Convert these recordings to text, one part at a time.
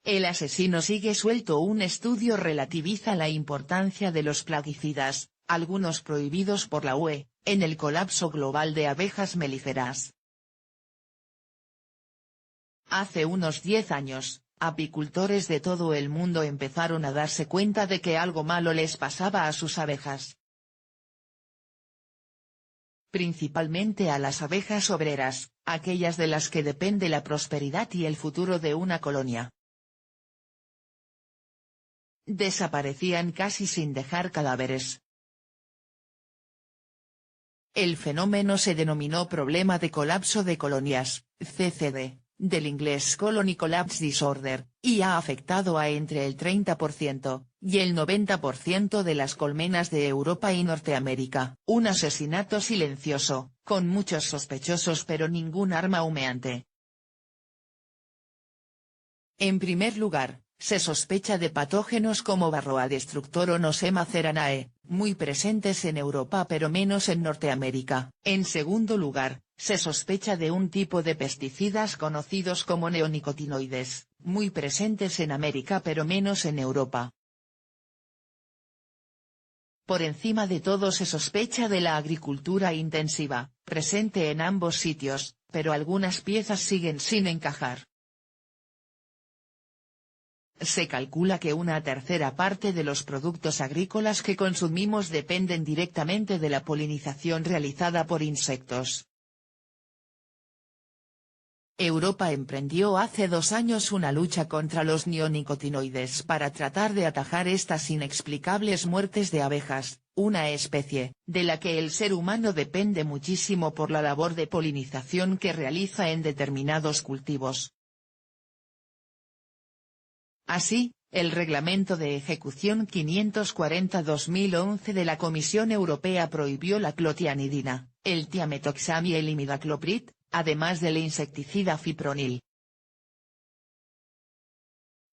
El asesino sigue suelto. Un estudio relativiza la importancia de los plaguicidas, algunos prohibidos por la UE, en el colapso global de abejas melíferas. Hace unos 10 años, apicultores de todo el mundo empezaron a darse cuenta de que algo malo les pasaba a sus abejas. Principalmente a las abejas obreras, aquellas de las que depende la prosperidad y el futuro de una colonia. Desaparecían casi sin dejar cadáveres. El fenómeno se denominó problema de colapso de colonias, CCD, del inglés Colony Collapse Disorder, y ha afectado a entre el 30% y el 90% de las colmenas de Europa y Norteamérica. Un asesinato silencioso, con muchos sospechosos pero ningún arma humeante. En primer lugar, se sospecha de patógenos como Varroa destructor o Nosema ceranae, muy presentes en Europa pero menos en Norteamérica. En segundo lugar, se sospecha de un tipo de pesticidas conocidos como neonicotinoides, muy presentes en América pero menos en Europa. Por encima de todo se sospecha de la agricultura intensiva, presente en ambos sitios, pero algunas piezas siguen sin encajar. Se calcula que una tercera parte de los productos agrícolas que consumimos dependen directamente de la polinización realizada por insectos. Europa emprendió hace 2 años una lucha contra los neonicotinoides para tratar de atajar estas inexplicables muertes de abejas, una especie, de la que el ser humano depende muchísimo por la labor de polinización que realiza en determinados cultivos. Así, el Reglamento de Ejecución 540/2011 de la Comisión Europea prohibió la clotianidina, el tiametoxam y el imidacloprid, además del insecticida fipronil.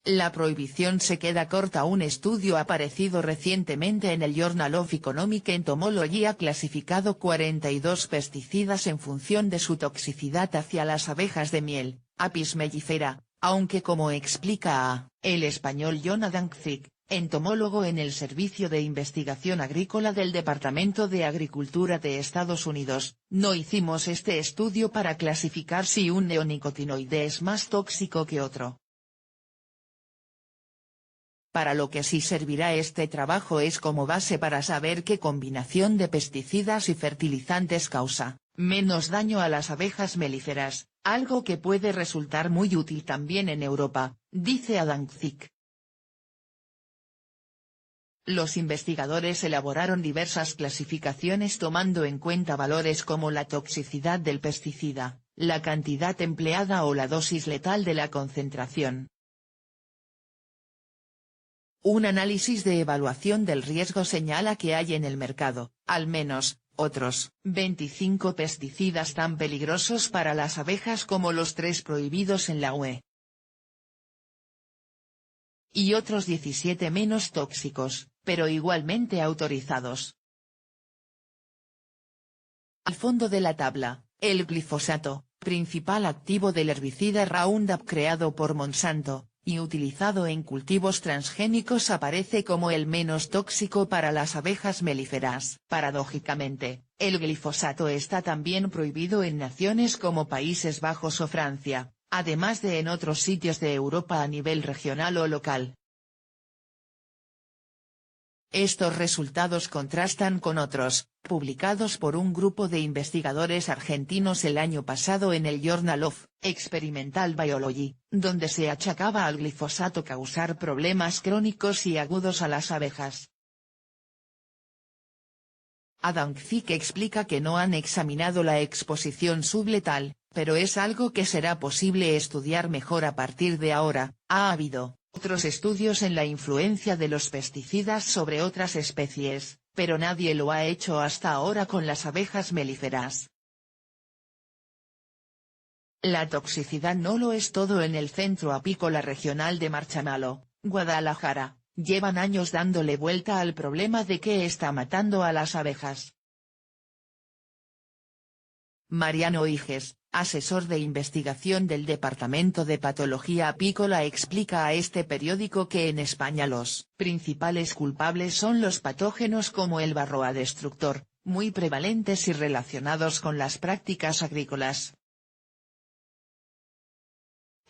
La prohibición se queda corta. Un estudio aparecido recientemente en el Journal of Economic Entomology ha clasificado 42 pesticidas en función de su toxicidad hacia las abejas de miel, Apis mellifera, aunque como explica el español Jonathan Zick, entomólogo en el Servicio de Investigación Agrícola del Departamento de Agricultura de Estados Unidos, no hicimos este estudio para clasificar si un neonicotinoide es más tóxico que otro. Para lo que sí servirá este trabajo es como base para saber qué combinación de pesticidas y fertilizantes causa menos daño a las abejas melíferas, algo que puede resultar muy útil también en Europa, dice Adam Zick. Los investigadores elaboraron diversas clasificaciones tomando en cuenta valores como la toxicidad del pesticida, la cantidad empleada o la dosis letal de la concentración. Un análisis de evaluación del riesgo señala que hay en el mercado, al menos, otros 25 pesticidas tan peligrosos para las abejas como los 3 prohibidos en la UE. Y otros 17 menos tóxicos, pero igualmente autorizados. Al fondo de la tabla, el glifosato, principal activo del herbicida Roundup creado por Monsanto, y utilizado en cultivos transgénicos, aparece como el menos tóxico para las abejas melíferas. Paradójicamente, el glifosato está también prohibido en naciones como Países Bajos o Francia, además de en otros sitios de Europa a nivel regional o local. Estos resultados contrastan con otros, publicados por un grupo de investigadores argentinos el año pasado en el Journal of Experimental Biology, donde se achacaba al glifosato causar problemas crónicos y agudos a las abejas. Adam Zick explica que no han examinado la exposición subletal, pero es algo que será posible estudiar mejor a partir de ahora. Ha habido otros estudios en la influencia de los pesticidas sobre otras especies, pero nadie lo ha hecho hasta ahora con las abejas melíferas. La toxicidad no lo es todo en el Centro Apícola Regional de Marchamalo, Guadalajara. Llevan años dándole vuelta al problema de qué está matando a las abejas. Mariano Higes, asesor de investigación del Departamento de Patología Apícola, explica a este periódico que en España los principales culpables son los patógenos como el varroa destructor, muy prevalentes y relacionados con las prácticas agrícolas.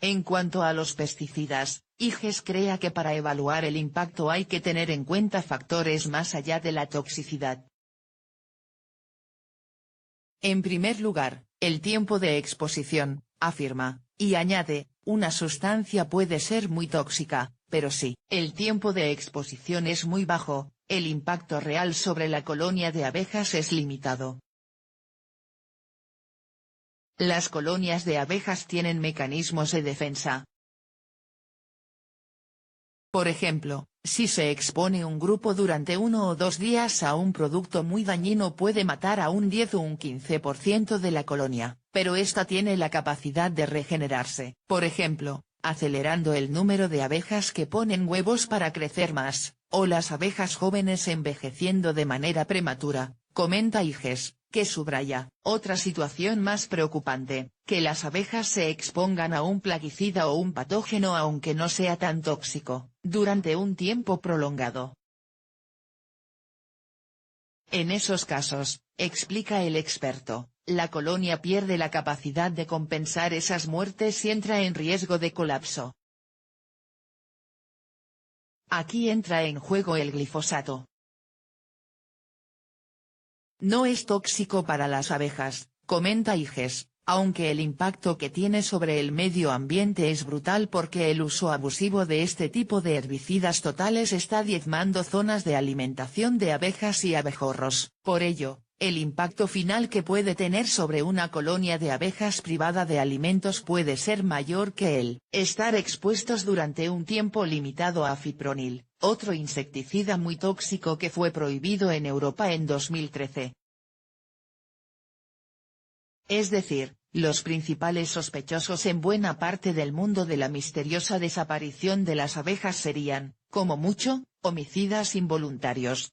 En cuanto a los pesticidas, IGES crea que para evaluar el impacto hay que tener en cuenta factores más allá de la toxicidad. En primer lugar, el tiempo de exposición, afirma, y añade, una sustancia puede ser muy tóxica, pero si el tiempo de exposición es muy bajo, el impacto real sobre la colonia de abejas es limitado. Las colonias de abejas tienen mecanismos de defensa. Por ejemplo, si se expone un grupo durante 1 o 2 días a un producto muy dañino puede matar a un 10 o un 15% de la colonia, pero esta tiene la capacidad de regenerarse, por ejemplo, acelerando el número de abejas que ponen huevos para crecer más, o las abejas jóvenes envejeciendo de manera prematura, comenta IGES, que subraya, otra situación más preocupante, que las abejas se expongan a un plaguicida o un patógeno aunque no sea tan tóxico, durante un tiempo prolongado. En esos casos, explica el experto, la colonia pierde la capacidad de compensar esas muertes y entra en riesgo de colapso. Aquí entra en juego el glifosato. No es tóxico para las abejas, comenta IGES, aunque el impacto que tiene sobre el medio ambiente es brutal porque el uso abusivo de este tipo de herbicidas totales está diezmando zonas de alimentación de abejas y abejorros. Por ello, el impacto final que puede tener sobre una colonia de abejas privada de alimentos puede ser mayor que el estar expuestos durante un tiempo limitado a fipronil, otro insecticida muy tóxico que fue prohibido en Europa en 2013. Es decir, los principales sospechosos en buena parte del mundo de la misteriosa desaparición de las abejas serían, como mucho, homicidas involuntarios.